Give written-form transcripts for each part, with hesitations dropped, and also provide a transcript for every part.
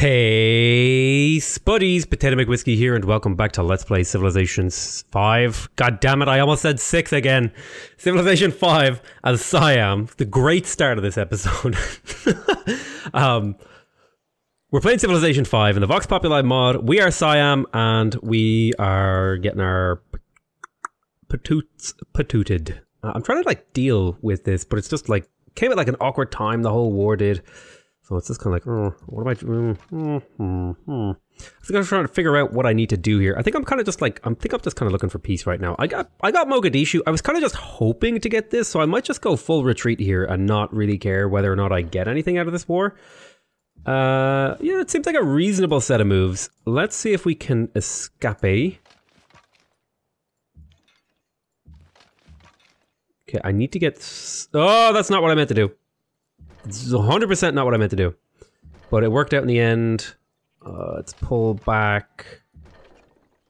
Hey, spuddies, Potatomcwhiskey here, and welcome back to Let's Play Civilization 5. God damn it, I almost said 6 again. Civilization 5 as Siam, the great start of this episode. We're playing Civilization 5 in the Vox Populi Mod. We are Siam, and we are getting our patooted. I'm trying to like deal with this, but it's just like, came at like an awkward time, the whole war did. So it's just kind of like, oh, what am I doing? I think I'm trying to figure out what I need to do here. I think I'm kind of just like, I'm just kind of looking for peace right now. I got Mogadishu. I was kind of just hoping to get this, so I might just go full retreat here and not really care whether or not I get anything out of this war. Yeah, it seems like a reasonable set of moves. Let's see if we can escape. Okay, I need to get... Oh, that's not what I meant to do. It's 100% not what I meant to do. But it worked out in the end. Let's pull back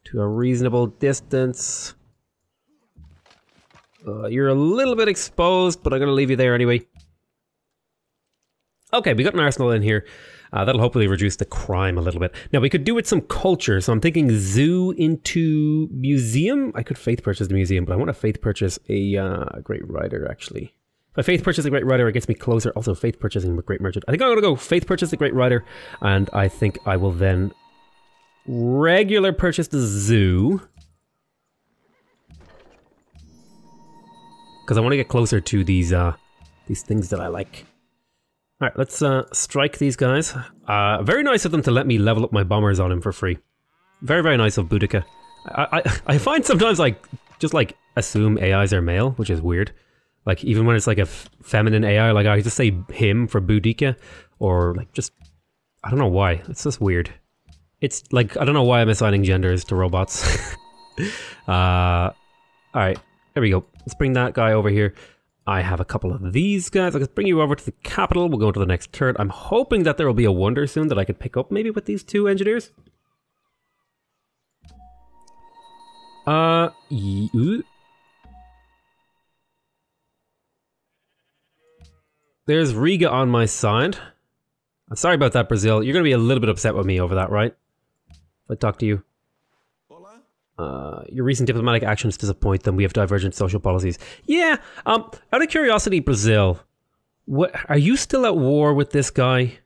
to a reasonable distance. You're a little bit exposed, but I'm going to leave you there anyway. Okay, we got an arsenal in here. That'll hopefully reduce the crime a little bit. Now, we could do with some culture, so I'm thinking zoo into museum. I could faith purchase the museum, but I want to faith purchase a great writer, actually. If I faith purchase a great writer, it gets me closer. Also, faith purchasing a great merchant. I think I'm going to go faith purchase the great writer, and I think I will then regular purchase the zoo. Because I want to get closer to these things that I like. Alright, let's strike these guys. Very nice of them to let me level up my bombers on him for free. Very, very nice of Boudica. I find sometimes like, just like assume AIs are male, which is weird. Like even when it's like a feminine AI, like I just say him for Boudica, or like just, I don't know why. It's just weird. It's like, I don't know why I'm assigning genders to robots. Alright, there we go. Let's bring that guy over here. I have a couple of these guys. I'll bring you over to the capital. We'll go to the next turret. I'm hoping that there will be a wonder soon that I could pick up maybe with these two engineers. There's Riga on my side. I'm sorry about that, Brazil. You're going to be a little bit upset with me over that, right? If I talk to you. Your recent diplomatic actions disappoint them. We have divergent social policies. Yeah, out of curiosity, Brazil, what are you still at war with this guy?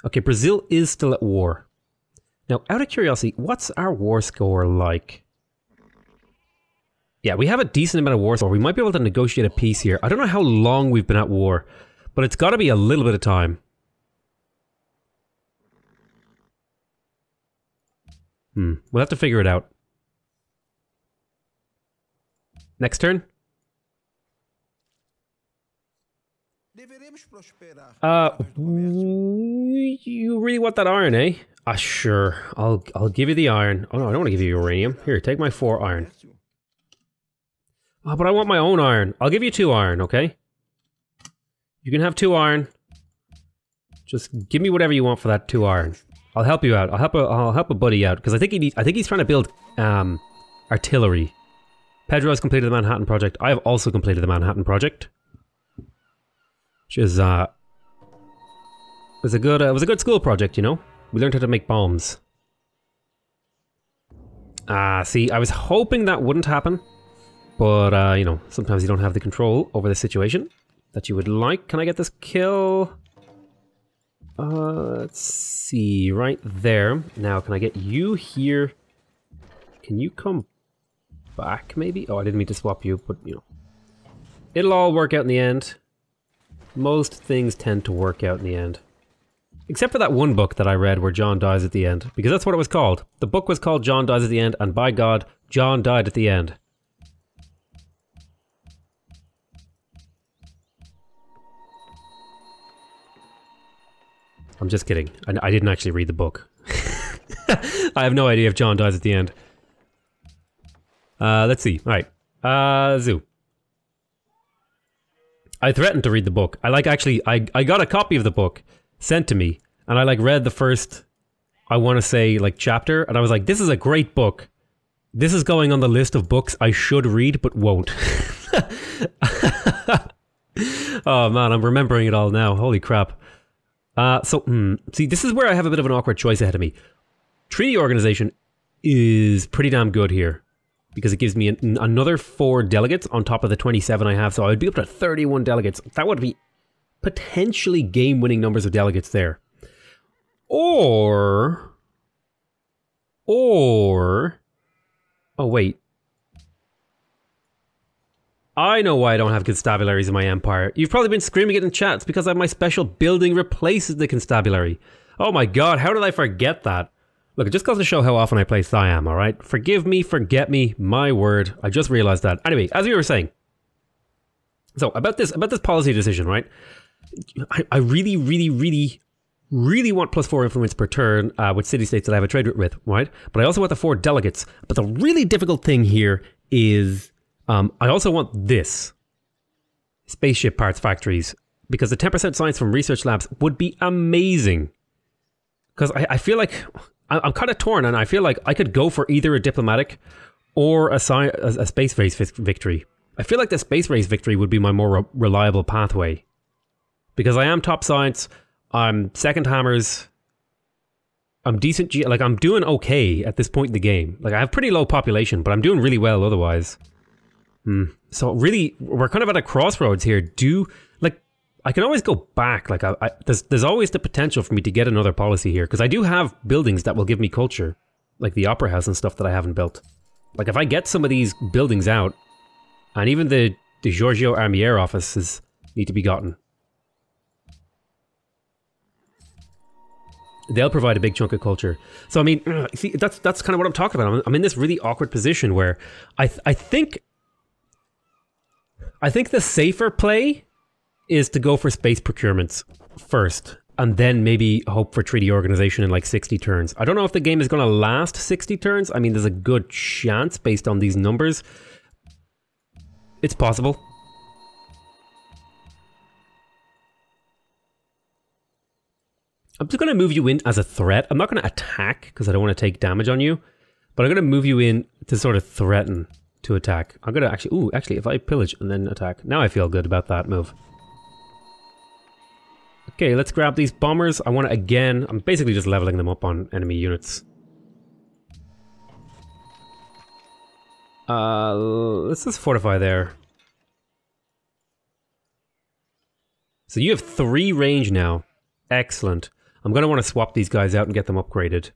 Okay, Brazil is still at war. Now, out of curiosity, what's our war score like? Yeah, we have a decent amount of war score. We might be able to negotiate a peace here. I don't know how long we've been at war, but it's got to be a little bit of time. We'll have to figure it out. Next turn. You really want that iron, eh? Sure. I'll give you the iron. Oh no, I don't want to give you uranium. Here, take my 4 iron. Oh, but I want my own iron. I'll give you 2 iron, okay? You can have 2 iron. Just give me whatever you want for that 2 iron. I'll help you out. I'll help a buddy out because I think he's trying to build artillery. Pedro has completed the Manhattan Project. I have also completed the Manhattan Project, which is it was a good school project. You know, we learned how to make bombs. See, I was hoping that wouldn't happen, but you know, sometimes you don't have the control over the situation that you would like. Can I get this kill? Let's see, right there. Now, can I get you here? Can you come back, maybe? Oh, I didn't mean to swap you, but, you know. It'll all work out in the end. Most things tend to work out in the end. Except for that one book that I read where John dies at the end. Because that's what it was called. The book was called John Dies at the End, and by God, John died at the end. I'm just kidding. I didn't actually read the book. I have no idea if John dies at the end. Let's see. Alright. Zoo. I threatened to read the book. I got a copy of the book sent to me. And I read the first, I want to say, chapter. And I was like, this is a great book. This is going on the list of books I should read, but won't. Oh man, I'm remembering it all now. Holy crap. See, this is where I have a bit of an awkward choice ahead of me. Treaty organization is pretty damn good here because it gives me another 4 delegates on top of the 27 I have, so I would be up to 31 delegates. That would be potentially game-winning numbers of delegates there. Or... Oh, wait. I know why I don't have constabularies in my empire. You've probably been screaming it in chat. It's because I have my special building replaces the constabulary. Oh my god, how did I forget that? Look, it just goes to show how often I play Siam, alright? Forgive me, forget me, my word. I just realized that. Anyway, as we were saying. So, about this policy decision, right? I really want +4 influence per turn with city-states that I have a trade route with, right? But I also want the 4 delegates. But the really difficult thing here is... I also want this. Spaceship parts factories. Because the 10% science from research labs would be amazing. Because I feel like... I'm kind of torn, and I feel like I could go for either a diplomatic or a space race victory. I feel like the space race victory would be my more reliable pathway. Because I am top science, I'm second hammers, I'm decent, like I'm doing okay at this point in the game. Like I have pretty low population, but I'm doing really well otherwise. So really, we're kind of at a crossroads here. I can always go back. Like there's always the potential for me to get another policy here because I do have buildings that will give me culture, like the opera house and stuff that I haven't built. Like if I get some of these buildings out, and even the Giorgio Armier offices need to be gotten. They'll provide a big chunk of culture. So I mean, see, that's kind of what I'm talking about. I'm in this really awkward position where I think the safer play is to go for space procurements first, and then maybe hope for treaty organization in like 60 turns. I don't know if the game is going to last 60 turns. I mean, there's a good chance based on these numbers. It's possible. I'm just going to move you in as a threat. I'm not going to attack because I don't want to take damage on you, but I'm going to move you in to sort of threaten to attack. I'm going to actually, if I pillage and then attack, now I feel good about that move. Okay, let's grab these bombers. I want to, again, I'm basically just leveling them up on enemy units. Let's just fortify there. So you have 3 range now. Excellent. I'm going to want to swap these guys out and get them upgraded.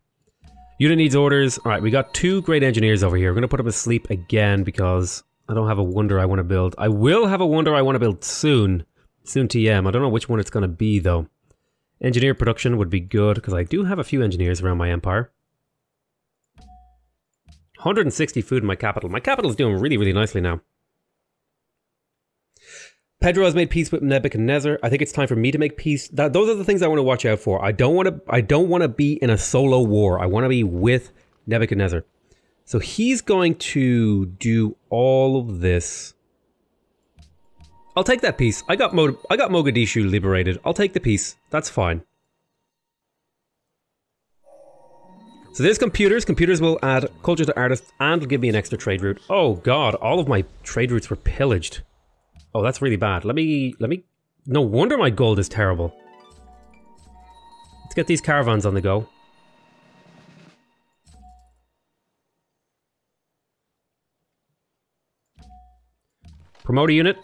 Unit needs orders. Alright, we got 2 great engineers over here. I'm going to put them asleep again because I don't have a wonder I want to build. I will have a wonder I want to build soon. Soon TM. I don't know which one it's going to be though. Engineer production would be good because I do have a few engineers around my empire. 160 food in my capital. My capital is doing really, really nicely now. Pedro has made peace with Nebuchadnezzar. I think it's time for me to make peace. Those are the things I want to watch out for. I don't want to be in a solo war. I want to be with Nebuchadnezzar. So he's going to do all of this. I'll take that piece. I got Mogadishu liberated. I'll take the piece. That's fine. So there's computers. Computers will add culture to artists and give me an extra trade route. Oh god, all of my trade routes were pillaged. Oh, that's really bad. Let me... No wonder my gold is terrible. Let's get these caravans on the go. Promote a unit.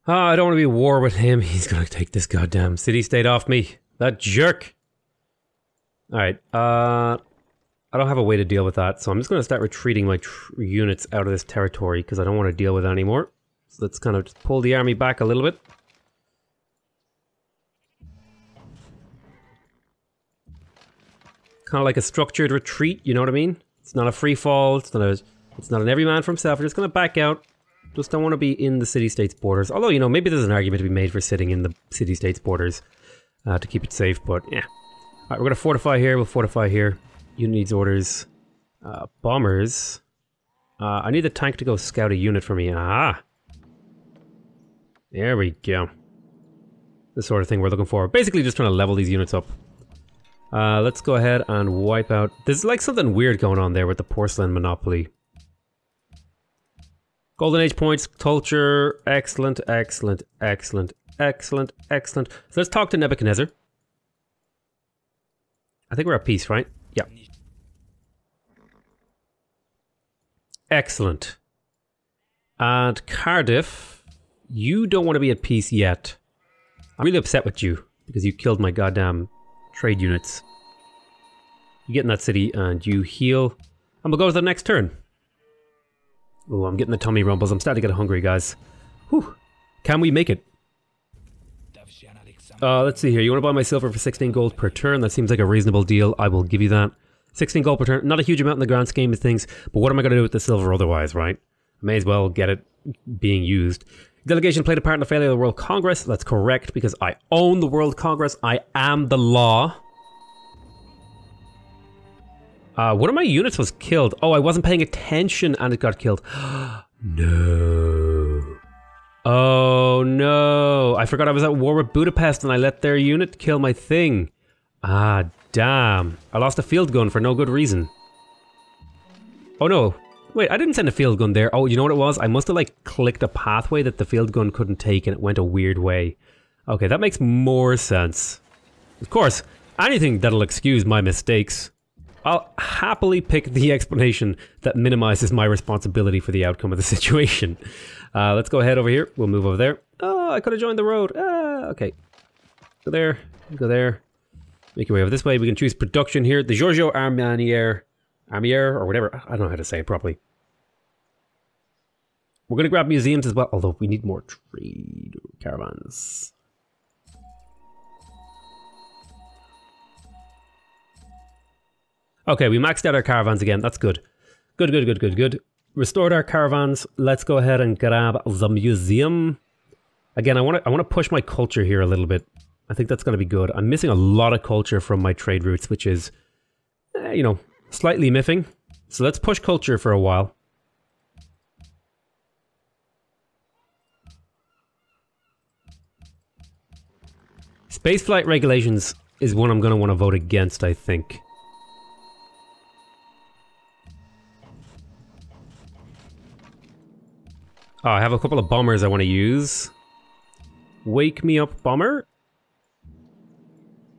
I don't want to be at war with him. He's gonna take this goddamn city-state off me. That jerk. Alright, I don't have a way to deal with that, so I'm just gonna start retreating my units out of this territory because I don't want to deal with it anymore. So let's kind of just pull the army back a little bit. Kind of like a structured retreat, you know what I mean? It's not a free fall, it's not an every man for himself. We're just gonna back out. Just don't want to be in the city-states borders. Although, you know, maybe there's an argument to be made for sitting in the city-states borders to keep it safe, but yeah. Alright, we're going to fortify here. We'll fortify here. Unit needs orders. Bombers. I need the tank to go scout a unit for me. Ah! There we go. The sort of thing we're looking for. Basically just trying to level these units up. Let's go ahead and wipe out... There's like something weird going on there with the porcelain monopoly. Golden Age points, culture, excellent, excellent, excellent, excellent, excellent. So let's talk to Nebuchadnezzar. I think we're at peace, right? Yeah. Excellent. And Cardiff, you don't want to be at peace yet. I'm really upset with you because you killed my goddamn trade units. You get in that city and you heal. And we'll go to the next turn. Oh, I'm getting the tummy rumbles. I'm starting to get hungry, guys. Whew. Can we make it? Let's see here. You want to buy my silver for 16 gold per turn? That seems like a reasonable deal. I will give you that. 16 gold per turn. Not a huge amount in the grand scheme of things, but what am I going to do with the silver otherwise, right? I may as well get it being used. Delegation played a part in the failure of the World Congress. That's correct, because I own the World Congress. I am the law. One of my units was killed. Oh, I wasn't paying attention and it got killed. No. Oh, no. I forgot I was at war with Budapest and I let their unit kill my thing. Ah, damn. I lost a field gun for no good reason. Oh, no. Wait, I didn't send a field gun there. Oh, you know what it was? I must have, like, clicked a pathway that the field gun couldn't take and it went a weird way. Okay, that makes more sense. Of course, anything that'll excuse my mistakes. I'll happily pick the explanation that minimizes my responsibility for the outcome of the situation. Let's go ahead over here. We'll move over there. Oh, I could have joined the road. Okay. Go there. Go there. Make your way over this way. We can choose production here. The Giorgio Armanier, or whatever. I don't know how to say it properly. We're going to grab museums as well, although we need more trade caravans. Okay, we maxed out our caravans again. That's good. Good, good, good, good, good. Restored our caravans. Let's go ahead and grab the museum. Again, I want to push my culture here a little bit. I think that's going to be good. I'm missing a lot of culture from my trade routes, which is, you know, slightly miffing. So let's push culture for a while. Spaceflight regulations is one I'm going to want to vote against, I think. Oh, I have a couple of bombers I want to use. Wake me up, bomber.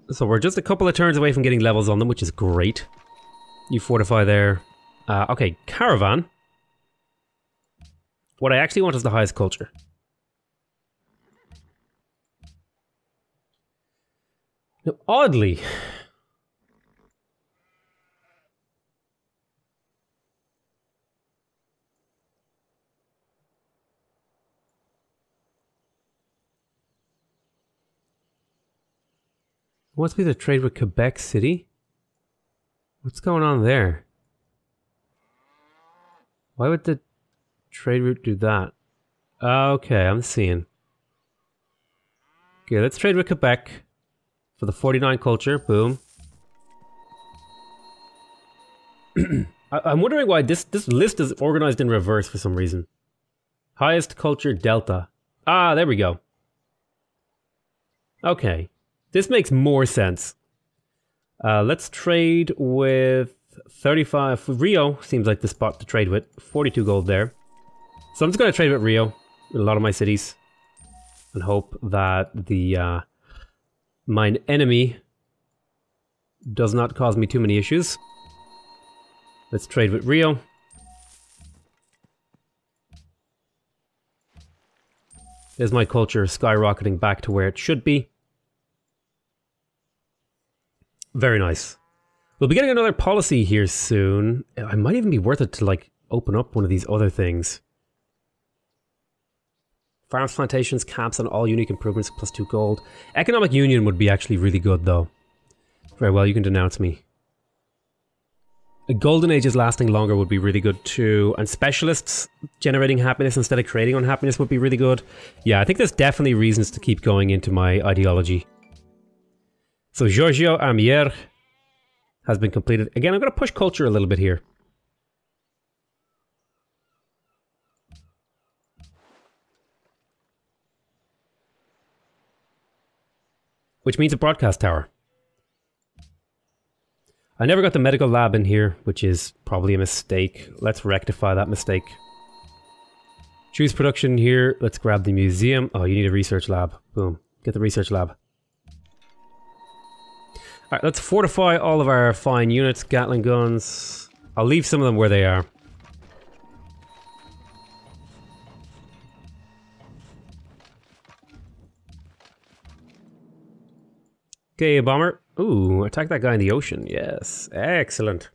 So we're just a couple of turns away from getting levels on them, which is great. You fortify there. Okay, caravan. What I actually want is the highest culture. Now, oddly... wants me to trade with Quebec City? What's going on there? Why would the trade route do that? Okay, I'm seeing. Okay, let's trade with Quebec for the 49 culture. Boom. I'm wondering why this list is organized in reverse for some reason. Highest culture Delta. Ah, there we go. Okay. This makes more sense. Let's trade with 35. Rio seems like the spot to trade with. 42 gold there. So I'm just going to trade with Rio in a lot of my cities. And hope that the mine enemy does not cause me too many issues. Let's trade with Rio. There's my culture skyrocketing back to where it should be. Very nice. We'll be getting another policy here soon. It might even be worth it to, like, open up one of these other things. Farms, plantations, camps, and all unique improvements plus 2 gold. Economic union would be actually really good, though. Very well, you can denounce me. A golden ages lasting longer would be really good, too. And specialists generating happiness instead of creating unhappiness would be really good. Yeah, I think there's definitely reasons to keep going into my ideology. So Giorgio Armier has been completed. Again, I'm going to push culture a little bit here. Which means a broadcast tower. I never got the medical lab in here, which is probably a mistake. Let's rectify that mistake. Choose production here. Let's grab the museum. Oh, you need a research lab. Boom. Get the research lab. Alright, let's fortify all of our fine units. Gatling guns. I'll leave some of them where they are. Okay, a bomber. Ooh, attack that guy in the ocean. Yes, excellent.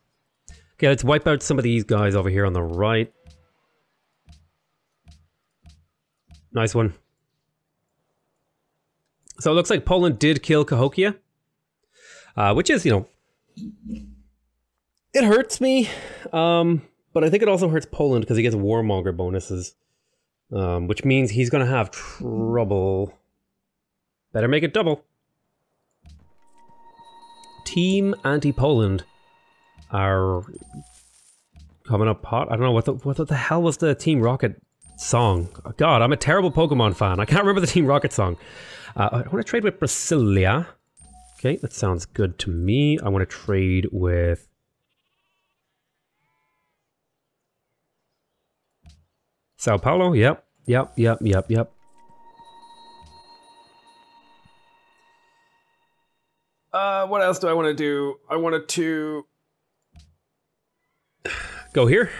Okay, let's wipe out some of these guys over here on the right. Nice one. So it looks like Poland did kill Cahokia. Which is, you know... It hurts me. But I think it also hurts Poland because he gets warmonger bonuses. Which means he's going to have trouble. Better make it double. Team Anti-Poland are coming up hot. I don't know, what the hell was the Team Rocket song? God, I'm a terrible Pokemon fan. I can't remember the Team Rocket song. I want to trade with Brasilia. Okay, that sounds good to me. I want to trade with... Sao Paulo? Yep. What else do I want to do? I wanted to... go here.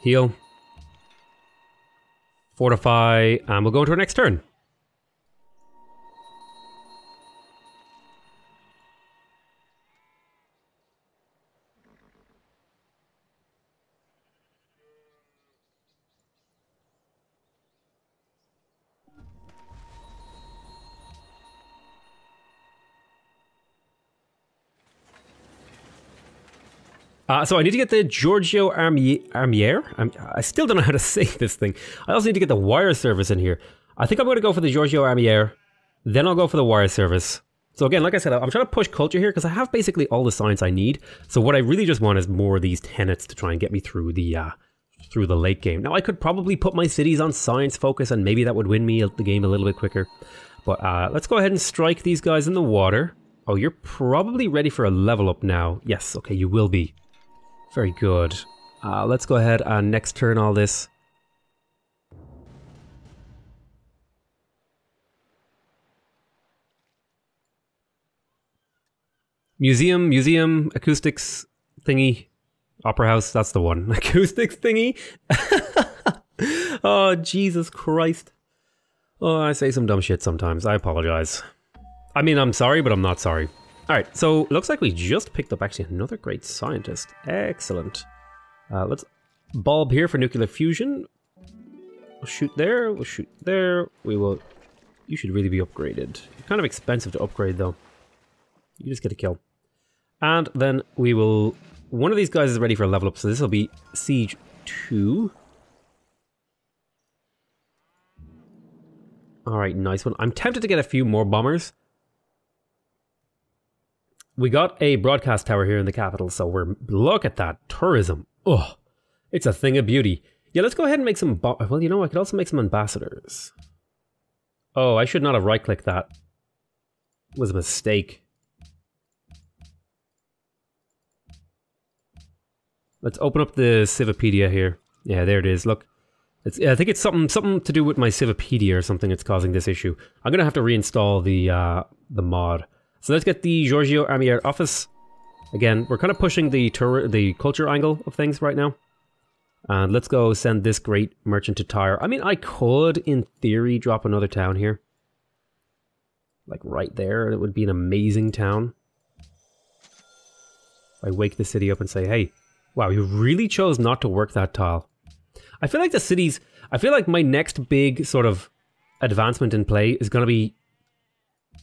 Heal. Fortify, and we'll go into our next turn. So I need to get the Giorgio Armier? I still don't know how to say this thing. I also need to get the wire service in here. I think I'm going to go for the Giorgio Armier. Then I'll go for the wire service. So again, like I said, I'm trying to push culture here because I have basically all the science I need. So what I really just want is more of these tenets to try and get me through the late game. Now I could probably put my cities on science focus and maybe that would win me the game a little bit quicker. But let's go ahead and strike these guys in the water. Oh, you're probably ready for a level up now. Yes, okay, you will be. Very good. Let's go ahead and next turn all this. Museum, acoustics thingy, opera house, that's the one. Acoustics thingy? Oh, Jesus Christ. Oh, I say some dumb shit sometimes. I apologize. I mean, I'm sorry, but I'm not sorry. Alright, so looks like we just picked up actually another great scientist. Excellent. Let's bulb here for nuclear fusion. We'll shoot there, we'll shoot there. We will... You should really be upgraded. Kind of expensive to upgrade though. You just get a kill. And then we will... One of these guys is ready for a level up, so this will be Siege 2. Alright, nice one. I'm tempted to get a few more bombers. We got a broadcast tower here in the capital, so look at that tourism. Oh, it's a thing of beauty. Yeah, let's go ahead and make some, well, you know, I could also make some ambassadors. Oh, I should not have right-clicked that. It was a mistake. Let's open up the Civipedia here. Yeah, there it is, look. I think it's something to do with my Civipedia or something that's causing this issue. I'm gonna have to reinstall the mod. So let's get the Giorgio Armier office. Again, we're kind of pushing the culture angle of things right now. And let's go send this great merchant to Tyre. I mean, I could, in theory, drop another town here. Like right there, it would be an amazing town. If I wake the city up and say, hey, wow, you really chose not to work that tile. I feel like I feel like my next big sort of advancement in play is going to be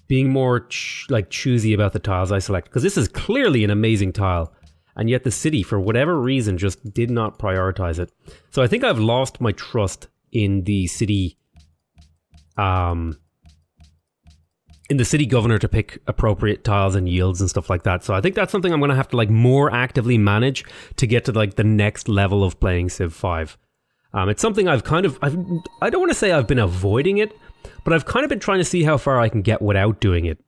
being more choosy about the tiles I select, because this is clearly an amazing tile, and yet the city, for whatever reason, just did not prioritize it. So I think I've lost my trust in the city, governor to pick appropriate tiles and yields and stuff like that. So I think that's something I'm going to have to more actively manage to get to the next level of playing Civ 5. It's something I don't want to say I've been avoiding it, but I've kind of been trying to see how far I can get without doing it.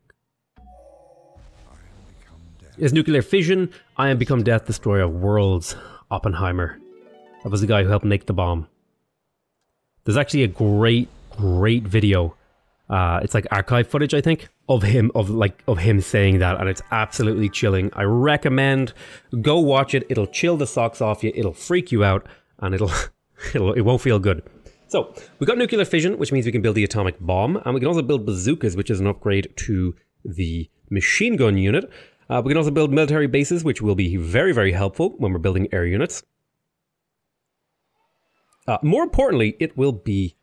Is nuclear fission, I am become death, destroyer of worlds. Oppenheimer. That was the guy who helped make the bomb. There's actually a great video. It's like archive footage, I think, of him saying that, and it's absolutely chilling. I recommend go watch it. It'll chill the socks off you. It'll freak you out, and it won't feel good. So we got nuclear fission, which means we can build the atomic bomb, and we can also build bazookas, which is an upgrade to the machine gun unit. We can also build military bases, which will be very, very helpful when we're building air units. More importantly, it will be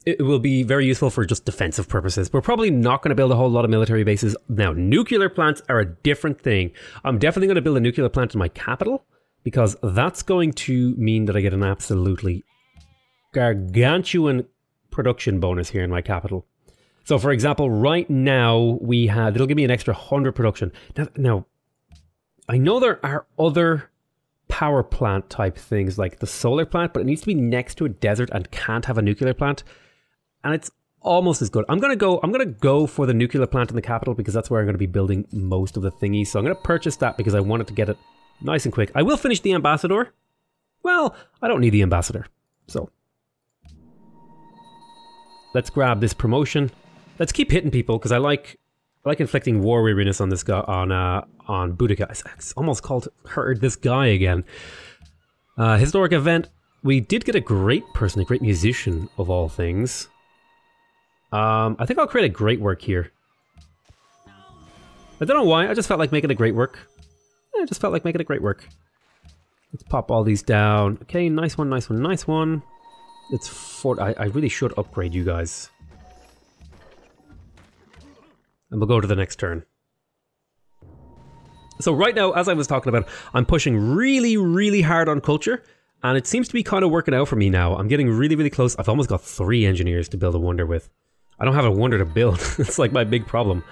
it will be very useful for just defensive purposes. We're probably not going to build a whole lot of military bases. Now, nuclear plants are a different thing. I'm definitely going to build a nuclear plant in my capital, because that's going to mean that I get an absolutely gargantuan production bonus here in my capital. So, for example, right now it'll give me an extra 100 production. Now, I know there are other power plant type things like the solar plant, but it needs to be next to a desert and can't have a nuclear plant, and it's almost as good. I'm gonna go for the nuclear plant in the capital because that's where I'm gonna be building most of the thingies. So I'm gonna purchase that because I wanted to get it nice and quick. I will finish the ambassador. Well, I don't need the ambassador, so let's grab this promotion. Let's keep hitting people because I like inflicting war weariness on this guy, on Boudica. It's almost called heard this guy again. Historic event. We did get a great person, a great musician of all things. I think I'll create a great work here. I don't know why, I just felt like making a great work. Let's pop all these down. Okay, nice one, nice one, nice one. I really should upgrade you guys. And we'll go to the next turn. So right now, as I was talking about, I'm pushing really, really hard on culture, and it seems to be kind of working out for me now. I'm getting really, really close. I've almost got 3 engineers to build a wonder with. I don't have a wonder to build. It's like my big problem.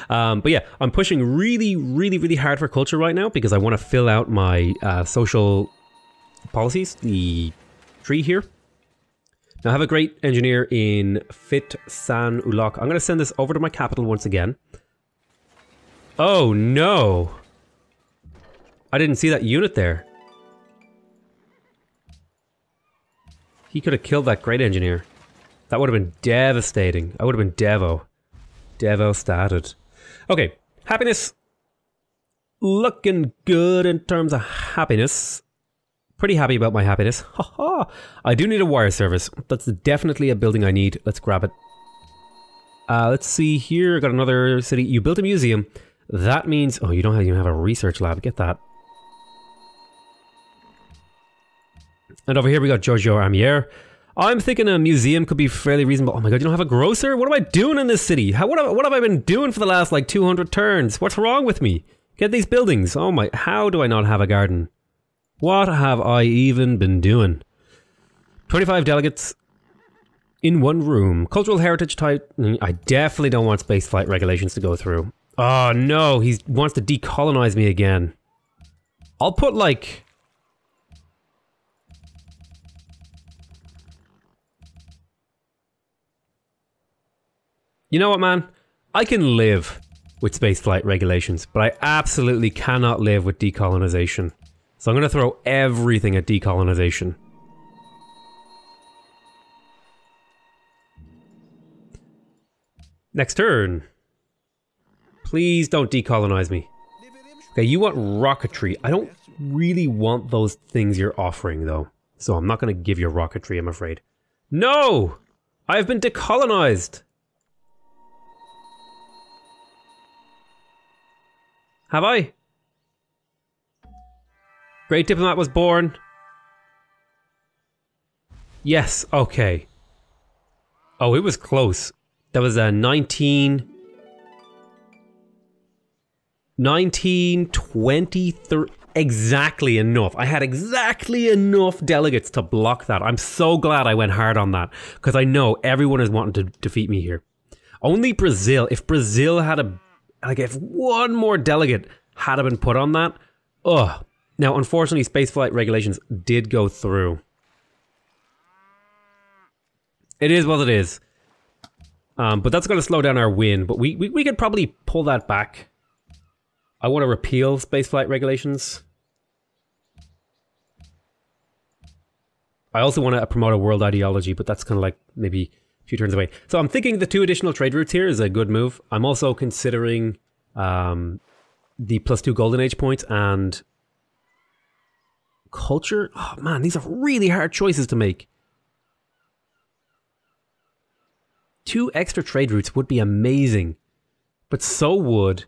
But yeah, I'm pushing really, really, really hard for culture right now because I want to fill out my social policies, the tree here. Now I have a great engineer in Fit San Ulok. I'm going to send this over to my capital once again. Oh no! I didn't see that unit there. He could have killed that great engineer. That would have been devastating. I would have been devastated. Okay, happiness. Looking good in terms of happiness. Pretty happy about my happiness. Haha! I do need a wire service. That's definitely a building I need. Let's grab it. Let's see here. I got another city. You built a museum. That means... Oh, you don't even have a research lab. Get that. And over here we got Giorgio Armier. I'm thinking a museum could be fairly reasonable. Oh my god, you don't have a grocer? What am I doing in this city? What have I been doing for the last like 200 turns? What's wrong with me? Get these buildings. Oh my... How do I not have a garden? What have I even been doing? 25 delegates in one room. Cultural heritage type. I definitely don't want spaceflight regulations to go through. Oh no, he wants to decolonize me again. I'll put like... You know what, man? I can live with spaceflight regulations, but I absolutely cannot live with decolonization. So I'm going to throw everything at decolonization. Next turn. Please don't decolonize me. Okay, you want rocketry. I don't really want those things you're offering, though. So I'm not going to give you rocketry, I'm afraid. No! I have been decolonized! Have I? Great Diplomat was born. Yes, okay. Oh, it was close. That was a 1923. Exactly enough. I had exactly enough delegates to block that. I'm so glad I went hard on that. Because I know everyone is wanting to defeat me here. Only Brazil. If Brazil had a... Like, if one more delegate had been put on that... Ugh. Now, unfortunately, spaceflight regulations did go through. It is what it is. But that's going to slow down our win. But we could probably pull that back. I want to repeal spaceflight regulations. I also want to promote a world ideology, but that's kind of like maybe a few turns away. So I'm thinking the 2 additional trade routes here is a good move. I'm also considering the +2 golden age points and culture. Oh man, these are really hard choices to make. 2 extra trade routes would be amazing, but so would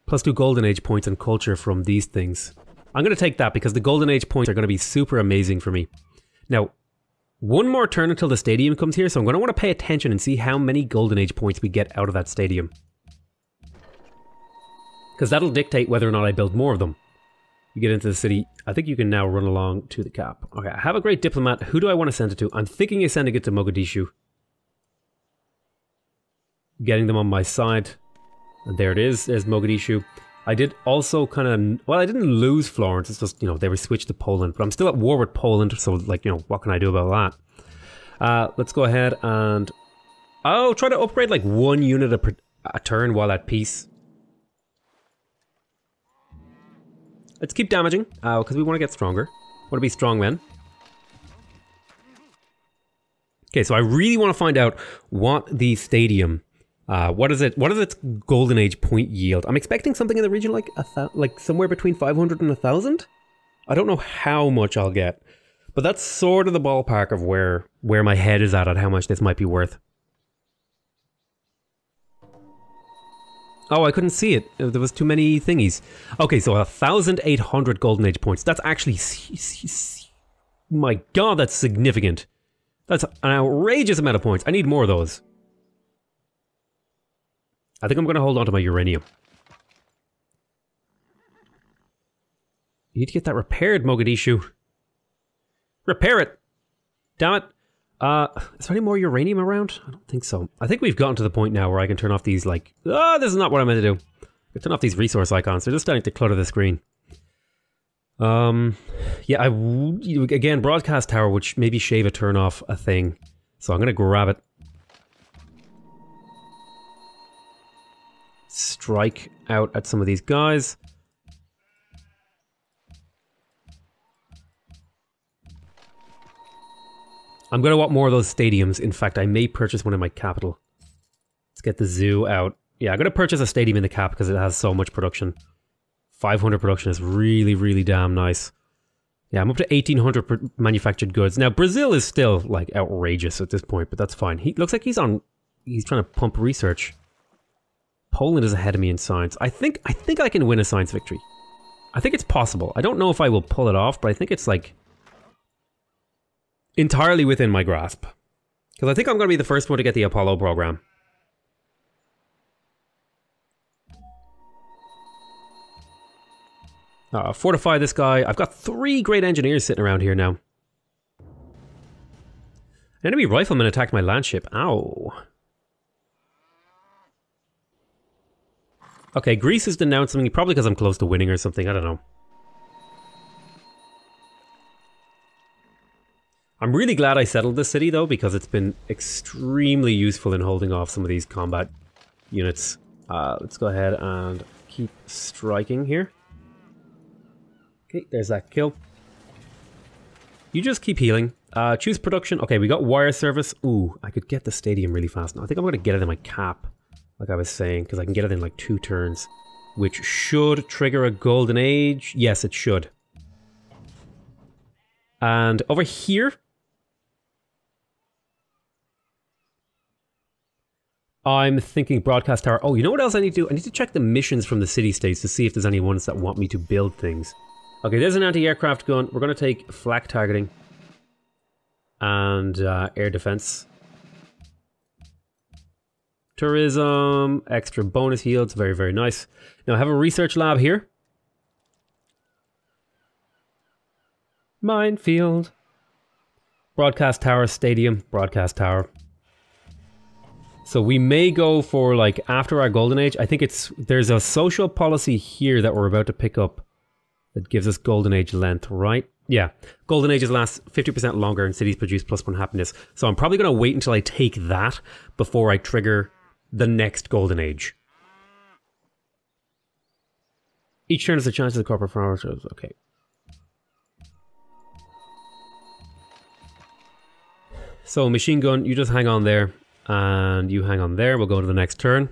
+2 golden age points and culture from these things. I'm going to take that because the golden age points are going to be super amazing for me. Now, one more turn until the stadium comes here, so I'm going to want to pay attention and see how many golden age points we get out of that stadium. Because that'll dictate whether or not I build more of them. You get into the city. I think you can now run along to the cap. Okay, I have a great diplomat. Who do I want to send it to? I'm thinking of sending it to Mogadishu. Getting them on my side. And there it is. There's Mogadishu. I did also kind of... Well, I didn't lose Florence. It's just, you know, they were switched to Poland. But I'm still at war with Poland. So, like, you know, what can I do about that? Let's go ahead and... Oh, try to upgrade, like, 1 unit a turn while at peace. Let's keep damaging. Because we want to get stronger. Want to be strong men. Okay, so I really want to find out what the stadium... what is its golden age point yield? I'm expecting something in the region like somewhere between 500 and 1,000. I don't know how much I'll get, but that's sort of the ballpark of where my head is at how much this might be worth. Oh, I couldn't see it. There was too many thingies. Okay, so 1,800 golden age points. That's actually... My god, that's significant. That's an outrageous amount of points. I need more of those. I think I'm going to hold on to my uranium. You need to get that repaired, Mogadishu. Repair it! Damn it. Is there any more uranium around? I don't think so. I think we've gotten to the point now where I can turn off these, like... Oh, this is not what I meant to do. I can turn off these resource icons. They're just starting to clutter the screen. Yeah, again, broadcast tower, which maybe shave a turn off a thing. So I'm going to grab it. Strike out at some of these guys. I'm going to want more of those stadiums. In fact, I may purchase one in my capital. Let's get the zoo out. Yeah, I'm going to purchase a stadium in the cap because it has so much production. 500 production is really, really damn nice. Yeah, I'm up to 1,800 manufactured goods. Now, Brazil is still, like, outrageous at this point, but that's fine. He looks like he's trying to pump research. Poland is ahead of me in science. I think I can win a science victory. I think it's possible. I don't know if I will pull it off, but I think it's like entirely within my grasp. Because I think I'm going to be the first one to get the Apollo program. Fortify this guy. I've got 3 great engineers sitting around here now. Enemy rifleman attacked my landship. Ow. Okay, Greece is denouncing me, probably because I'm close to winning or something, I don't know. I'm really glad I settled this city though, because it's been extremely useful in holding off some of these combat units. Let's go ahead and keep striking here. Okay, there's that kill. You just keep healing. Choose production. Okay, we got wire service. Ooh, I could get the stadium really fast now. I think I'm going to get it in my cap. Like I was saying, because I can get it in like 2 turns. Which should trigger a golden age. Yes, it should. And over here... I'm thinking broadcast tower. Oh, you know what else I need to do? I need to check the missions from the city-states to see if there's any ones that want me to build things. Okay, there's an anti-aircraft gun. We're going to take flak targeting. And air defense. Tourism, extra bonus yields, very, very nice. Now I have a research lab here. Minefield. Broadcast tower, stadium, broadcast tower. So we may go for like after our golden age. I think there's a social policy here that we're about to pick up that gives us golden age length, right? Yeah, golden ages last 50% longer and cities produce +1 happiness. So I'm probably going to wait until I take that before I trigger the next golden age. Each turn is a chance of the corporate flower shows. Okay. So machine gun, you just hang on there, and you hang on there. We'll go to the next turn.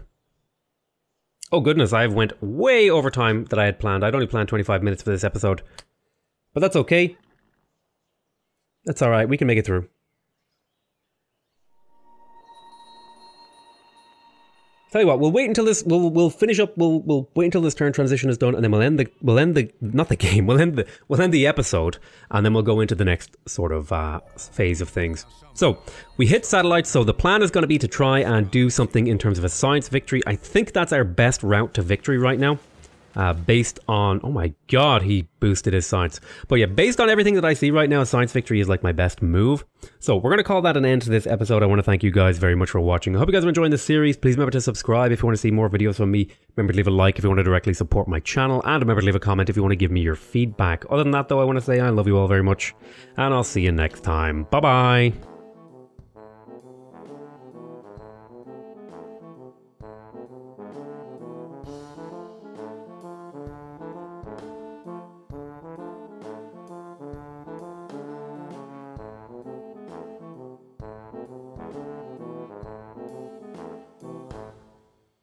Oh goodness, I went way over time that I had planned. I'd only planned 25 minutes for this episode. But that's okay. That's alright, we can make it through. Tell you what, we'll wait until this, we'll finish up, we'll wait until this turn transition is done, and then we'll end the episode, and then we'll go into the next sort of phase of things. So, we hit satellites, so the plan is going to be to try and do something in terms of a science victory. I think that's our best route to victory right now. Based on, oh my god, he boosted his science. But yeah, based on everything that I see right now, science victory is like my best move. So we're going to call that an end to this episode. I want to thank you guys very much for watching. I hope you guys are enjoying this series. Please remember to subscribe if you want to see more videos from me. Remember to leave a like if you want to directly support my channel. And remember to leave a comment if you want to give me your feedback. Other than that though, I want to say I love you all very much. And I'll see you next time. Bye bye.